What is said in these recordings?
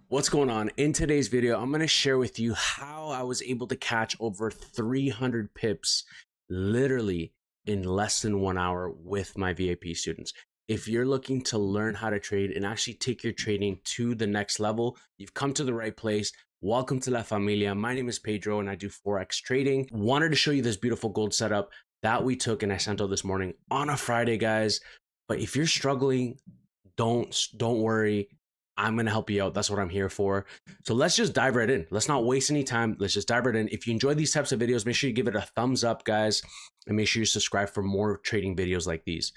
What's going on? In today's video, I'm going to share with you how I was able to catch over 300 pips literally in less than 1 hour with my VIP students. If you're looking to learn how to trade and actually take your trading to the next level, you've come to the right place. Welcome to La Familia. My name is Pedro and I do Forex trading. Wanted to show you this beautiful gold setup that we took and I sent out this morning on a Friday, guys. But if you're struggling, don't worry. I'm going to help you out. That's what I'm here for. So let's just dive right in. Let's not waste any time. Let's just dive right in. If you enjoy these types of videos, make sure you give it a thumbs up, guys, and make sure you subscribe for more trading videos like these.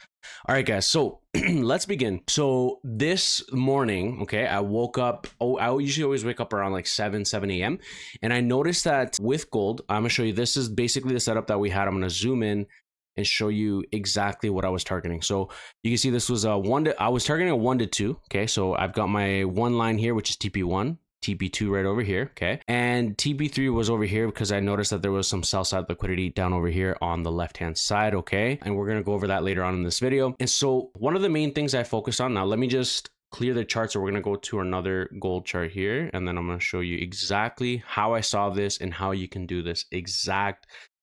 All right, guys. So let's begin. So this morning, okay, I woke up. I usually always wake up around like 7 a.m. And I noticed that with gold, I'm going to show you, this is basically the setup that we had. I'm going to zoom in and show you exactly what I was targeting. So you can see this was I was targeting a 1 to 2. Okay, so I've got my one line here, which is TP1, TP2 right over here. Okay, and TP3 was over here because I noticed that there was some sell side liquidity down over here on the left hand side. Okay, and we're gonna go over that later on in this video. And so one of the main things I focused on, now let me just clear the chart. So we're gonna go to another gold chart here, and then I'm gonna show you exactly how I saw this and how you can do this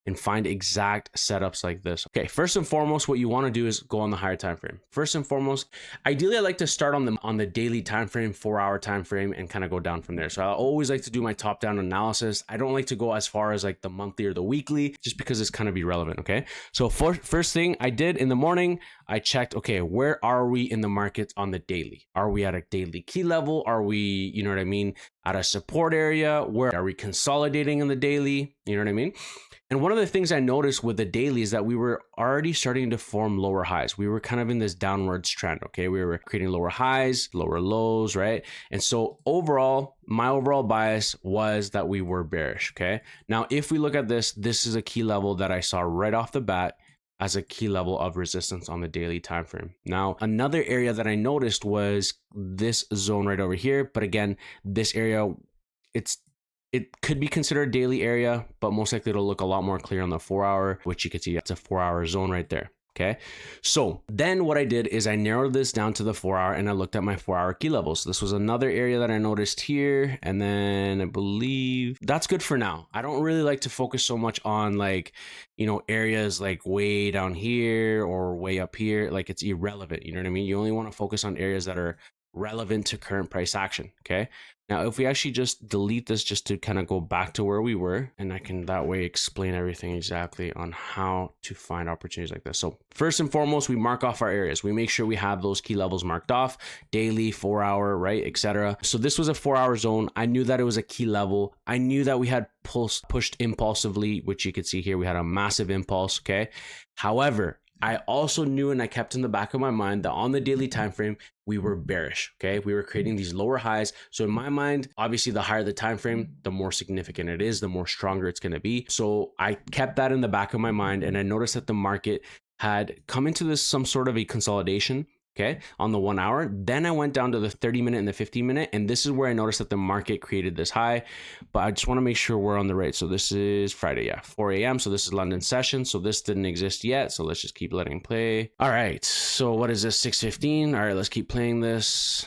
and find exact setups like this. Okay, first and foremost, what you want to do is go on the higher time frame. First and foremost, ideally I like to start on the daily time frame, 4-hour time frame, and kind of go down from there. So I always like to do my top-down analysis. I don't like to go as far as like the monthly or the weekly, just because it's kind of irrelevant. Okay, so first thing I did in the morning, I checked, okay, where are we in the market on the daily? Are we at a daily key level? Are we, you know what I mean, at a support area? Where are we consolidating in the daily? You know what I mean? And one of the things I noticed with the daily is that we were already starting to form lower highs. We were kind of in this downwards trend, okay? We were creating lower highs, lower lows, right? And so overall, my overall bias was that we were bearish, okay? Now, if we look at this, this is a key level that I saw right off the bat as a key level of resistance on the daily time frame. Now, another area that I noticed was this zone right over here. But again, this area, it could be considered a daily area, but most likely it'll look a lot more clear on the 4-hour, which you can see that's a 4-hour zone right there. Okay, so then what I did is I narrowed this down to the 4-hour and I looked at my 4-hour key levels. This was another area that I noticed here. And then I believe that's good for now. I don't really like to focus so much on like, you know, areas like way down here or way up here. Like it's irrelevant. You know what I mean? You only want to focus on areas that are relevant to current price action. Okay, now if we actually just delete this just to kind of go back to where we were, and I can that way explain everything exactly on how to find opportunities like this. So first and foremost, we mark off our areas. We make sure we have those key levels marked off, daily, 4-hour, right, etc. So this was a 4-hour zone. I knew that it was a key level. I knew that we had pushed impulsively, which you could see here. We had a massive impulse. Okay, however, I also knew, and I kept in the back of my mind, that on the daily time frame we were bearish. Okay, we were creating these lower highs. So in my mind, obviously the higher the time frame, the more significant it is, the more stronger it's going to be. So I kept that in the back of my mind, and I noticed that the market had come into this some sort of a consolidation. Okay, on the 1 hour. Then I went down to the 30-minute and the 15-minute, and this is where I noticed that the market created this high. But I just want to make sure we're on the right. So this is Friday, yeah, 4 a.m. So this is London session. So this didn't exist yet. So let's just keep letting play. All right. So what is this? 6:15. All right, let's keep playing this.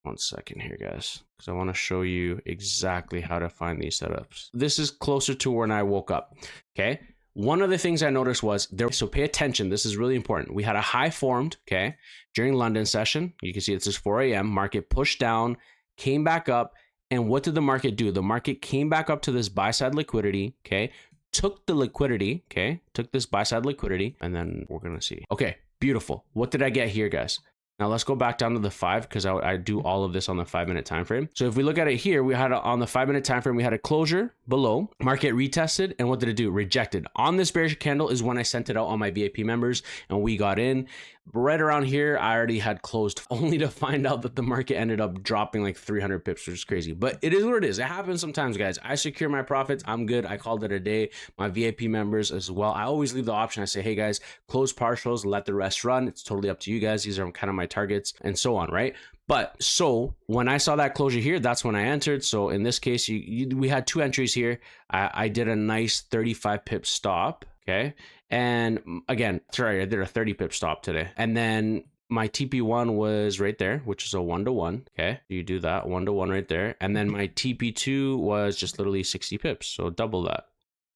1 second here, guys, because I want to show you exactly how to find these setups. This is closer to when I woke up. Okay. One of the things I noticed was there, so pay attention, this is really important. We had a high formed, okay, during London session. You can see it's just 4 a.m. Market pushed down, came back up. And what did the market do? The market came back up to this buy side liquidity, okay, took the liquidity, okay, took this buy side liquidity, and then we're going to see. Okay, beautiful. What did I get here, guys? Now let's go back down to the 5 because I do all of this on the 5-minute time frame. So if we look at it here, we had on the 5-minute time frame, we had a closure below, market retested, and what did it do? Rejected. On this bearish candle is when I sent it out on my VIP members and we got in. Right around here, I already had closed, only to find out that the market ended up dropping like 300 pips, which is crazy. But it is what it is. It happens sometimes, guys. I secure my profits. I'm good. I called it a day. My VIP members as well. I always leave the option. I say, hey guys, close partials, let the rest run. It's totally up to you guys. These are kind of my targets and so on, right? But so when I saw that closure here, that's when I entered. So in this case, we had 2 entries here. I did a nice 35 pip stop. Okay. And again, sorry, I did a 30 pip stop today. And then my TP1 was right there, which is a 1-to-1. Okay, you do that 1-to-1 right there, and then my TP2 was just literally 60 pips, so double that.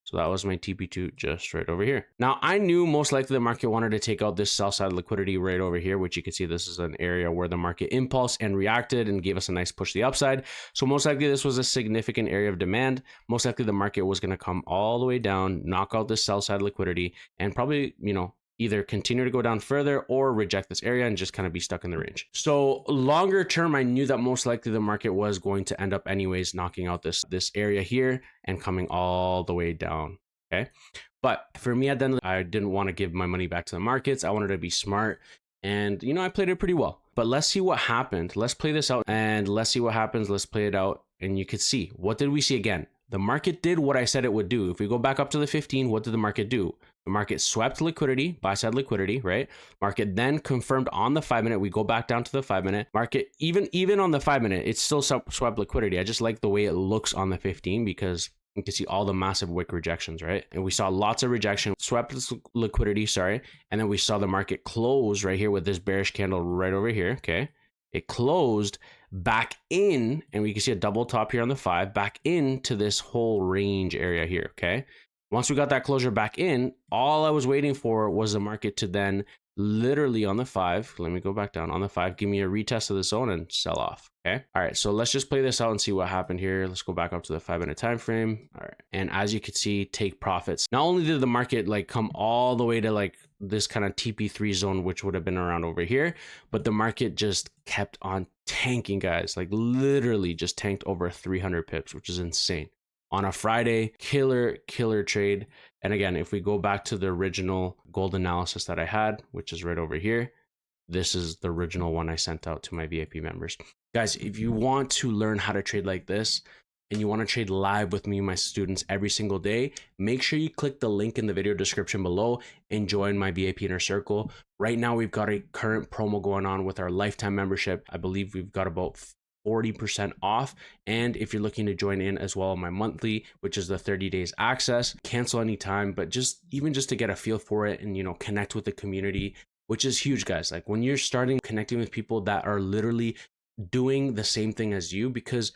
So that was my TP2 just right over here. Now, I knew most likely the market wanted to take out this sell side liquidity right over here, which you can see this is an area where the market impulsed and reacted and gave us a nice push to the upside. So most likely this was a significant area of demand. Most likely the market was going to come all the way down, knock out this sell side liquidity, and probably, either continue to go down further or reject this area and just kind of be stuck in the range. So longer term, I knew that most likely the market was going to end up anyways knocking out this area here and coming all the way down. Okay. But for me, at the end, I didn't want to give my money back to the markets. I wanted to be smart. And, I played it pretty well. But let's see what happened. Let's play this out and let's see what happens. Let's play it out. And you could see, what did we see again? The market did what I said it would do. If we go back up to the 15, what did the market do? The market swept liquidity, buy side liquidity, right? Market then confirmed on the 5-minute. We go back down to the 5-minute. Market, even on the 5-minute, it's still swept liquidity. I just like the way it looks on the 15 because you can see all the massive wick rejections, right? And we saw lots of rejection, swept liquidity, sorry. And then we saw the market close right here with this bearish candle right over here, okay? It closed back in, and we can see a double top here on the 5, back into this whole range area here, okay? Once we got that closure back in, all I was waiting for was the market to then literally on the 5, let me go back down on the 5, give me a retest of the zone and sell off. Okay. All right. So let's just play this out and see what happened here. Let's go back up to the 5-minute time frame. All right. And as you can see, take profits. Not only did the market like come all the way to like this kind of TP3 zone, which would have been around over here, but the market just kept on tanking, guys, like literally just tanked over 300 pips, which is insane. On a Friday, killer trade. And again, if we go back to the original gold analysis that I had, which is right over here, this is the original one I sent out to my VIP members. Guys, if you want to learn how to trade like this and you want to trade live with me and my students every single day, make sure you click the link in the video description below and join my VIP inner circle. Right now, we've got a current promo going on with our lifetime membership. I believe we've got about 40% off. And if you're looking to join in as well, my monthly, which is the 30 days access, cancel anytime, but just to get a feel for it and, connect with the community, which is huge, guys. Like when you're starting connecting with people that are literally doing the same thing as you, because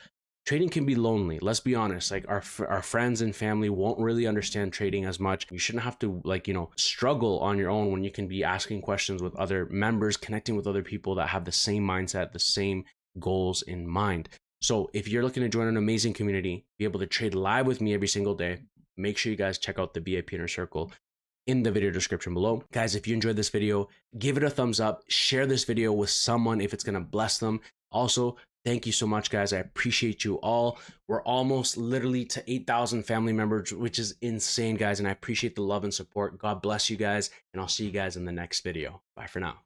trading can be lonely. Let's be honest. Like our friends and family won't really understand trading as much. You shouldn't have to struggle on your own when you can be asking questions with other members, connecting with other people that have the same mindset, the same goals in mind. So if you're looking to join an amazing community, be able to trade live with me every single day, make sure you guys check out the VIP Inner Circle in the video description below. Guys, if you enjoyed this video, give it a thumbs up, share this video with someone if it's going to bless them. Also, thank you so much, guys. I appreciate you all. We're almost literally to 8,000 family members, which is insane, guys. And I appreciate the love and support. God bless you guys. And I'll see you guys in the next video. Bye for now.